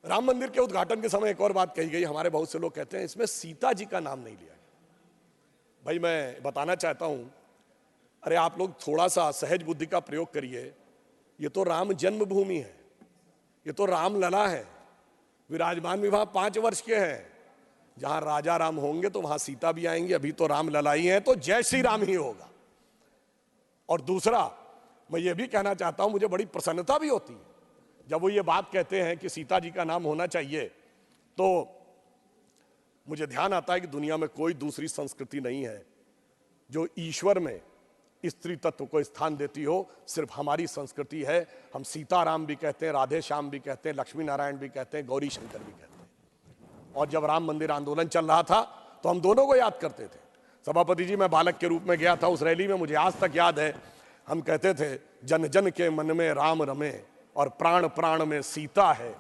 राम मंदिर के उद्घाटन के समय एक और बात कही गई, हमारे बहुत से लोग कहते हैं इसमें सीता जी का नाम नहीं लिया गया। भाई मैं बताना चाहता हूं, अरे आप लोग थोड़ा सा सहज बुद्धि का प्रयोग करिए। ये तो राम जन्मभूमि है, ये तो रामलला है। विराजमान भी वहां 5 वर्ष के हैं। जहां राजा राम होंगे तो वहां सीता भी आएंगी। अभी तो रामलला ही है, तो जय श्री राम ही होगा। और दूसरा मैं ये भी कहना चाहता हूं, मुझे बड़ी प्रसन्नता भी होती है जब वो ये बात कहते हैं कि सीता जी का नाम होना चाहिए, तो मुझे ध्यान आता है कि दुनिया में कोई दूसरी संस्कृति नहीं है जो ईश्वर में स्त्री तत्व को स्थान देती हो। सिर्फ हमारी संस्कृति है। हम सीताराम भी कहते हैं, राधे श्याम भी कहते हैं, लक्ष्मी नारायण भी कहते हैं, गौरी शंकर भी कहते हैं। और जब राम मंदिर आंदोलन चल रहा था तो हम दोनों को याद करते थे। सभापति जी, मैं बालक के रूप में गया था उस रैली में, मुझे आज तक याद है। हम कहते थे, जन जन के मन में राम रमे और प्राण प्राण में सीता है।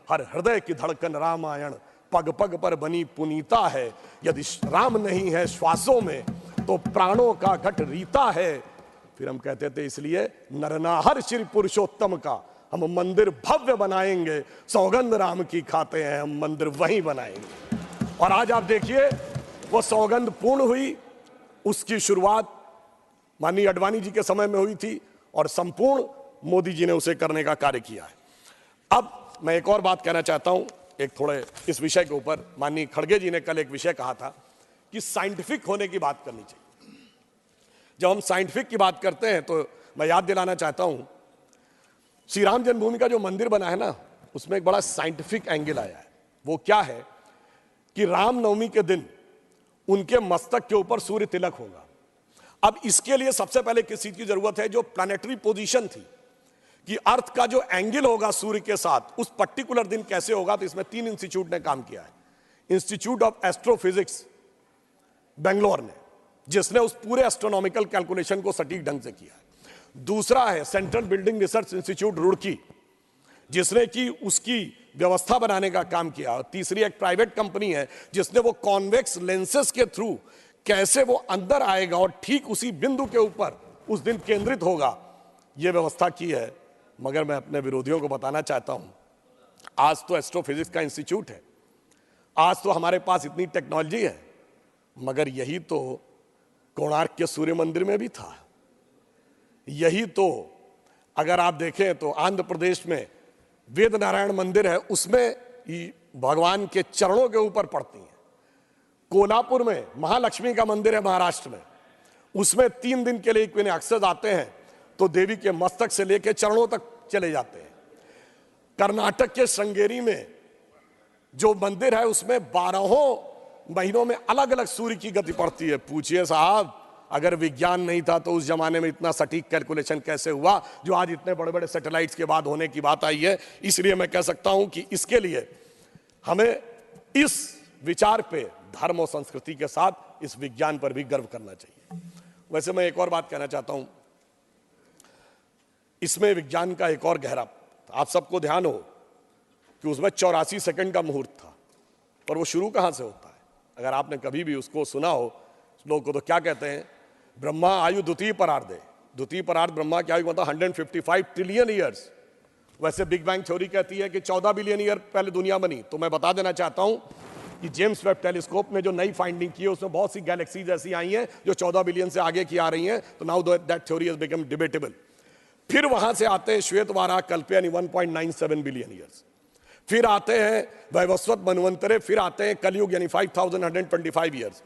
हर हृदय की धड़कन रामायण, पग पग पर बनी पुनीता है। यदि राम नहीं है श्वासों में तो प्राणों का घट रीता है। फिर हम कहते थे, इसलिए नरनाहर श्री पुरुषोत्तम का हम मंदिर भव्य बनाएंगे। सौगंध राम की खाते हैं, हम मंदिर वहीं बनाएंगे। और आज आप देखिए वो सौगंध पूर्ण हुई। उसकी शुरुआत माननीय अडवाणी जी के समय में हुई थी और संपूर्ण मोदी जी ने उसे करने का कार्य किया है। अब मैं एक और बात कहना चाहता हूं, एक थोड़े इस विषय के ऊपर। माननीय खड़गे जी ने कल एक विषय कहा था कि साइंटिफिक होने की बात करनी चाहिए। जब हम साइंटिफिक की बात करते हैं तो मैं याद दिलाना चाहता हूं, श्री राम जन्मभूमि का जो मंदिर बना है ना, उसमें एक बड़ा साइंटिफिक एंगल आया है। वो क्या है कि रामनवमी के दिन उनके मस्तक के ऊपर सूर्य तिलक होगा। अब इसके लिए सबसे पहले किस चीज की जरूरत है? जो प्लैनेटरी पोजीशन थी कि अर्थ का जो एंगल होगा सूर्य के साथ, उस पर्टिकुलर दिन कैसे होगा। तो इसमें 3 इंस्टीट्यूट ने काम किया है। इंस्टीट्यूट ऑफ एस्ट्रोफिजिक्स बेंगलोर ने, जिसने उस पूरे एस्ट्रोनॉमिकल कैलकुलेशन को सटीक ढंग से किया है। दूसरा है central building research institute Roorkee, जिसने कि उसकी व्यवस्था बनाने का काम किया। और तीसरी एक प्राइवेट कंपनी है जिसने वो कॉन्वेक्स लेंसेस के थ्रू कैसे वो अंदर आएगा और ठीक उसी बिंदु के ऊपर उस दिन केंद्रित होगा, ये व्यवस्था की है। मगर मैं अपने विरोधियों को बताना चाहता हूं, आज तो एस्ट्रोफिजिक्स का इंस्टीट्यूट है, आज तो हमारे पास इतनी टेक्नोलॉजी है, मगर यही तो कोणार्क के सूर्य मंदिर में भी था। यही तो अगर आप देखें तो आंध्र प्रदेश में वेद नारायण मंदिर है, उसमें भगवान के चरणों के ऊपर पड़ती हैं। कोल्हापुर में महालक्ष्मी का मंदिर है महाराष्ट्र में, उसमें 3 दिन के लिए इक्विनॉक्सेस आते हैं तो देवी के मस्तक से लेकर चरणों तक चले जाते हैं। कर्नाटक के श्रृंगेरी में जो मंदिर है उसमें 12 महीनों में अलग अलग सूर्य की गति पड़ती है। पूछिए साहब, अगर विज्ञान नहीं था तो उस जमाने में इतना सटीक कैलकुलेशन कैसे हुआ जो आज इतने बड़े बड़े सैटेलाइट्स के बाद होने की बात आई है। इसलिए मैं कह सकता हूं कि इसके लिए हमें इस विचार पे धर्म और संस्कृति के साथ इस विज्ञान पर भी गर्व करना चाहिए। वैसे मैं एक और बात कहना चाहता हूं, इसमें विज्ञान का एक और गहरा, आप सबको ध्यान हो कि उसमें 84 सेकंड का मुहूर्त था। और वो शुरू कहां से होता है? अगर आपने कभी भी उसको सुना हो, लोग को तो क्या कहते हैं, ब्रह्मा आयु द्वितीय परार्धे। द्वितीय परार्ध ब्रह्मा की आयु मतलब 155 ट्रिलियन ईयर्स। वैसे बिग बैंग थ्योरी कहती है कि 14 बिलियन ईयर पहले दुनिया बनी। तो मैं बता देना चाहता हूं कि जेम्स वेब टेलीस्कोप ने जो नई फाइंडिंग की है उसमें बहुत सी गैलेक्सीज ऐसी आई हैं जो 14 बिलियन से आगे की आ रही हैं। तो now that theory has become debatable. फिर वहां से आते हैं श्वेत वाराह कल्प यानी 1.97 बिलियन ईयर्स। फिर आते हैं वैवस्वत मनवंतरे, फिर आते हैं कलयुग यानी 5125 ईयर्स।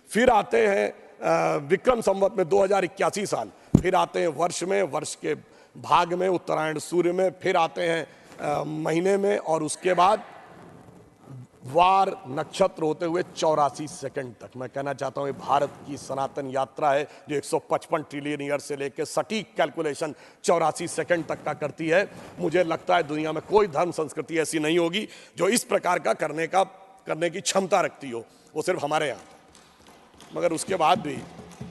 फिर आते हैं विक्रम संवत में 2081 साल। फिर आते हैं वर्ष में, वर्ष के भाग में, उत्तरायण सूर्य में। फिर आते हैं महीने में, और उसके बाद वार नक्षत्र होते हुए 84 सेकंड तक। मैं कहना चाहता हूं ये भारत की सनातन यात्रा है जो 155 ट्रिलियन ईयर से लेकर सटीक कैलकुलेशन 84 सेकंड तक का करती है। मुझे लगता है दुनिया में कोई धर्म संस्कृति ऐसी नहीं होगी जो इस प्रकार का करने की क्षमता रखती हो, वो सिर्फ हमारे यहाँ। मगर उसके बाद भी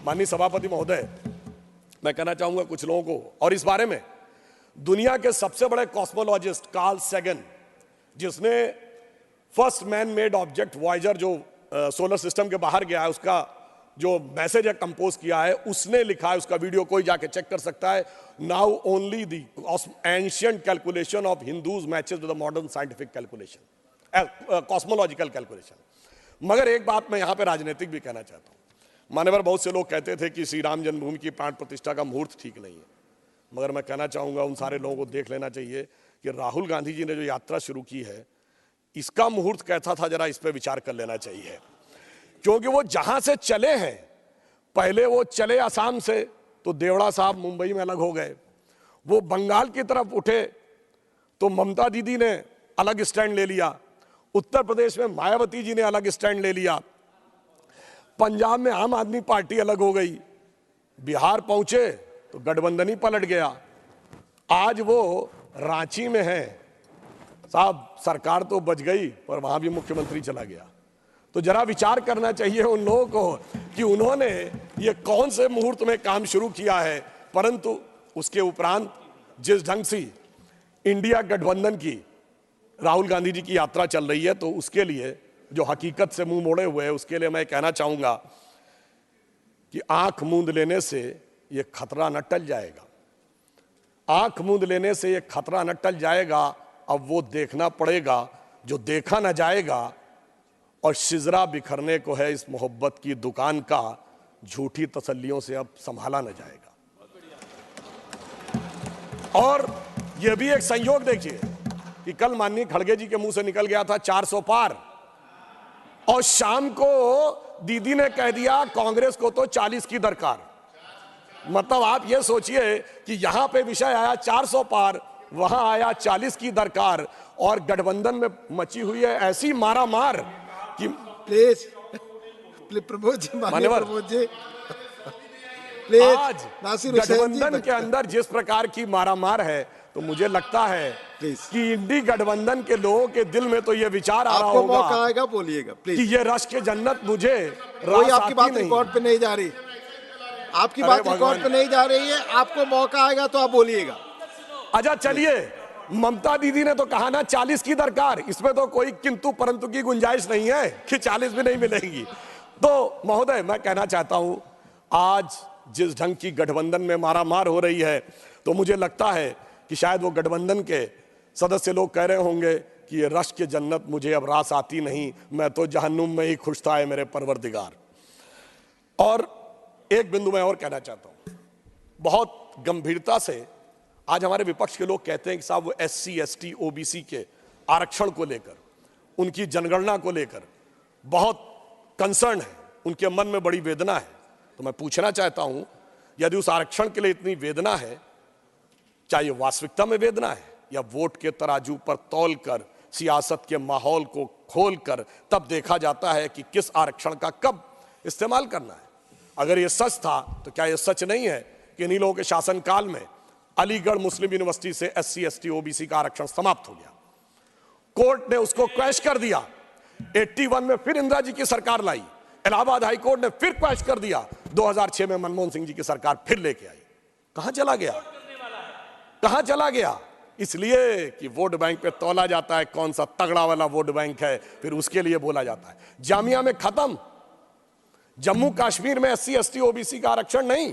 माननीय सभापति महोदय, मैं कहना चाहूंगा कुछ लोगों को, और इस बारे में दुनिया के सबसे बड़े कॉस्मोलॉजिस्ट कार्ल सैगन, जिसने first man made object Voyager जो सोलर सिस्टम के बाहर गया है उसका जो मैसेज है कंपोज किया है उसने लिखा है, उसका वीडियो कोई जाके चेक कर सकता है। Now only the ancient calculation of Hindus matches with the modern scientific calculation, cosmological calculation. मगर एक बात मैं यहां पे राजनीतिक भी कहना चाहता हूं। मान्यवर बहुत से लोग कहते थे कि श्री राम जन्मभूमि की प्राण प्रतिष्ठा का मुहूर्त ठीक नहीं है, मगर मैं कहना चाहूंगा उन सारे लोगों को देख लेना चाहिए कि राहुल गांधी जी ने जो यात्रा शुरू की है इसका मुहूर्त कैसा था, जरा इस पर विचार कर लेना चाहिए। क्योंकि वो जहां से चले हैं, पहले वो चले असम से तो देवड़ा साहब मुंबई में अलग हो गए, वो बंगाल की तरफ उठे तो ममता दीदी ने अलग स्टैंड ले लिया, उत्तर प्रदेश में मायावती जी ने अलग स्टैंड ले लिया, पंजाब में आम आदमी पार्टी अलग हो गई, बिहार पहुंचे तो गठबंधन ही पलट गया, आज वो रांची में है। साहब सरकार तो बच गई पर वहां भी मुख्यमंत्री चला गया। तो जरा विचार करना चाहिए उन लोगों को कि उन्होंने ये कौन से मुहूर्त में काम शुरू किया है। परंतु उसके उपरांत जिस ढंग से इंडिया गठबंधन की राहुल गांधी जी की यात्रा चल रही है, तो उसके लिए जो हकीकत से मुंह मोड़े हुए हैं, उसके लिए मैं कहना चाहूंगा कि आंख मूंद लेने से ये खतरा न टल जाएगा, आंख मूंद लेने से ये खतरा न टल जाएगा। अब वो देखना पड़ेगा जो देखा न जाएगा, और शिजरा बिखरने को है इस मोहब्बत की दुकान का, झूठी तसल्लियों से अब संभाला न जाएगा। और यह भी एक संयोग देखिए कि कल माननीय खड़गे जी के मुंह से निकल गया था 400 पार, और शाम को दीदी ने कह दिया कांग्रेस को तो 40 की दरकार। मतलब आप ये सोचिए कि यहां पे विषय आया 400 पार, वहां आया 40 की दरकार, और गठबंधन में मची हुई है ऐसी मारामार कि प्लीज प्रमोद जी, मान्यवर प्रमोद जी आज गठबंधन के अंदर जिस प्रकार की मारामार है, तो मुझे लगता है कि इंडी गठबंधन के लोगों के दिल में तो ये विचार आ रहा होगा, आपको मौका आएगा बोलिएगा प्लीज, कि ये रश के जन्नत मुझे कोई आपकी बात रिकॉर्ड पे नहीं जा रही, आपकी बात रिकॉर्ड पे नहीं जा रही है, आपको मौका आएगा तो आप बोलिएगा। अच्छा चलिए, ममता दीदी ने तो कहा ना 40 की दरकार, इसमें तो कोई किंतु परंतु की गुंजाइश नहीं है कि 40 भी नहीं मिलेंगी। तो महोदय मैं कहना चाहता हूं, आज जिस ढंग की गठबंधन में मारामार हो रही है, तो मुझे लगता है कि शायद वो गठबंधन के सदस्य लोग कह रहे होंगे कि ये रश के जन्नत मुझे अब रास आती नहीं, मैं तो जहन्नुम में ही खुश था है मेरे परवरदिगार। और एक बिंदु मैं और कहना चाहता हूं, बहुत गंभीरता से आज हमारे विपक्ष के लोग कहते हैं कि साहब वो SC ST OBC के आरक्षण को लेकर, उनकी जनगणना को लेकर बहुत कंसर्न है, उनके मन में बड़ी वेदना है। तो मैं पूछना चाहता हूं, यदि उस आरक्षण के लिए इतनी वेदना है, चाहे वास्तविकता में वेदना है या वोट के तराजू पर तौल कर सियासत के माहौल को खोल कर तब देखा जाता है कि किस आरक्षण का कब इस्तेमाल करना है। अगर ये सच था तो क्या ये सच नहीं है कि इन्हीं लोगों के शासनकाल में अलीगढ़ मुस्लिम यूनिवर्सिटी से SC ST OBC का आरक्षण समाप्त हो गया, कोर्ट ने उसको क्वैश कर दिया, 81 में फिर इंदिरा जी की सरकार लाई, इलाहाबाद हाई कोर्ट ने फिर क्वैश कर दिया, 2006 में मनमोहन सिंह जी की सरकार फिर लेके आई। कहां चला गया, कहां चला गया? इसलिए कि वोट बैंक पे तौला जाता है कौन सा तगड़ा वाला वोट बैंक है, फिर उसके लिए बोला जाता है। जामिया में खत्म, जम्मू कश्मीर में SC ST OBC का आरक्षण नहीं,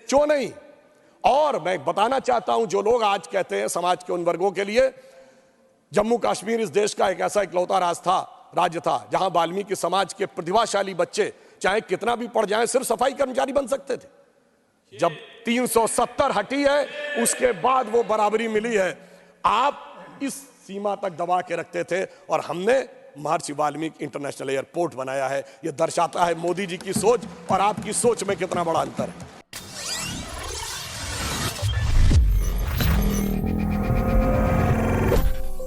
क्यों नहीं? और मैं बताना चाहता हूं, जो लोग आज कहते हैं समाज के उन वर्गों के लिए, जम्मू कश्मीर इस देश का एक ऐसा इकलौता राज्य था जहां वाल्मीकि समाज के प्रतिभाशाली बच्चे चाहे कितना भी पढ़ जाएं सिर्फ सफाई कर्मचारी बन सकते थे। जब 370 हटी है उसके बाद वो बराबरी मिली है। आप इस सीमा तक दबा के रखते थे और हमने महर्षि वाल्मीकि इंटरनेशनल एयरपोर्ट बनाया है। यह दर्शाता है मोदी जी की सोच और आपकी सोच में कितना बड़ा अंतर है।